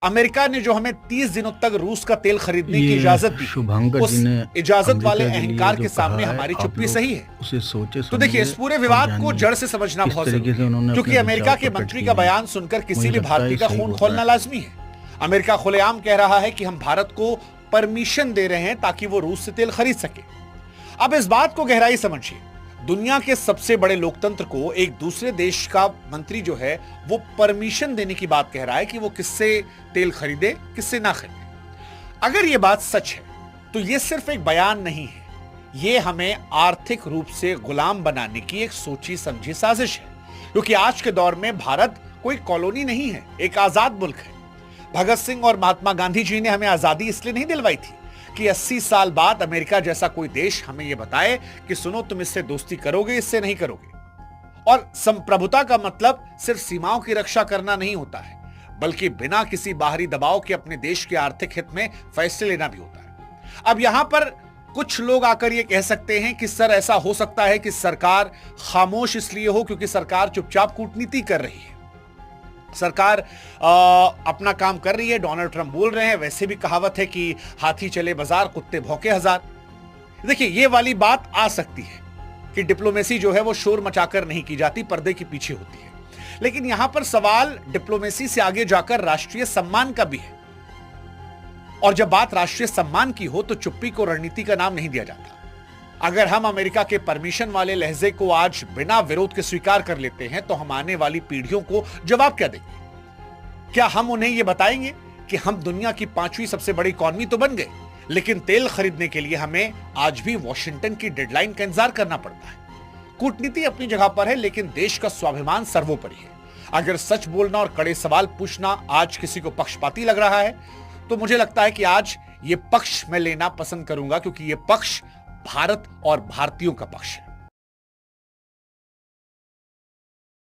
America ने जो हमें 30 दिनों तक रूस का तेल खरीदने की इजाजत दी, शुभंकर उस जी ने इजाजत वाले अमेरिका के लिए अहंकार जो के सामने कहा है, हमारी आप चुप्पी लोग सही है। उसे सोचे तो देखिए, इस पूरे विवाद को जड़ से समझना किस बहुत तरीके जरूरी से है, उन्होंने क्योंकि अपने अमेरिका विचार के प्रकट मंत्री किए का हैं। बयान सुनकर किसी मुझे भी लगता है भारतीय का सही खून बोल खौलना रहा है। लाजमी है। अमेरिका खुलेआम कह रहा है कि हम भारत को परमिशन दे रहे हैं ताकि वो रूस से तेल खरीद सके। अब इस बात को गहराई समझिए, दुनिया के सबसे बड़े लोकतंत्र को एक दूसरे देश का मंत्री जो है वो परमिशन देने की बात कह रहा है कि वो किससे तेल खरीदे, किससे ना खरीदे। अगर ये बात सच है तो ये सिर्फ एक बयान नहीं है, ये हमें आर्थिक रूप से गुलाम बनाने की एक सोची समझी साजिश है। क्योंकि आज के दौर में भारत कोई कॉलोनी नहीं है, एक आजाद मुल्क है। भगत सिंह और महात्मा गांधी जी ने हमें आजादी इसलिए नहीं दिलवाई थी कि 80 साल बाद अमेरिका जैसा कोई देश हमें यह बताए कि सुनो, तुम इससे दोस्ती करोगे, इससे नहीं करोगे। और संप्रभुता का मतलब सिर्फ सीमाओं की रक्षा करना नहीं होता है, बल्कि बिना किसी बाहरी दबाव के अपने देश के आर्थिक हित में फैसले लेना भी होता है। अब यहां पर कुछ लोग आकर यह कह सकते हैं कि सर, ऐसा हो सकता है कि सरकार खामोश इसलिए हो क्योंकि सरकार चुपचाप कूटनीति कर रही है, सरकार अपना काम कर रही है, डोनाल्ड ट्रंप बोल रहे हैं। वैसे भी कहावत है कि हाथी चले बाजार, कुत्ते भौंके हजार। देखिए, ये वाली बात आ सकती है कि डिप्लोमेसी जो है वो शोर मचाकर नहीं की जाती, पर्दे के पीछे होती है। लेकिन यहां पर सवाल डिप्लोमेसी से आगे जाकर राष्ट्रीय सम्मान का भी है। और जब बात राष्ट्रीय सम्मान की हो तो चुप्पी को रणनीति का नाम नहीं दिया जाता। अगर हम अमेरिका के परमिशन वाले लहजे को आज बिना विरोध के स्वीकार कर लेते हैं तो हम आने वाली पीढ़ियों को जवाब क्या देंगे? क्या हम उन्हें यह बताएंगे कि हम दुनिया की 5वीं सबसे बड़ी इकॉनमी तो बन गए, लेकिन तेल खरीदने के लिए हमें आज भी वॉशिंगटन की डेडलाइन का इंतजार करना पड़ता है? कूटनीति अपनी जगह पर है, लेकिन देश का स्वाभिमान सर्वोपरि है। अगर सच बोलना और कड़े सवाल पूछना आज किसी को पक्षपाती लग रहा है तो मुझे लगता है कि आज ये पक्ष मैं लेना पसंद करूंगा, क्योंकि ये पक्ष भारत और भारतीयों का पक्ष है।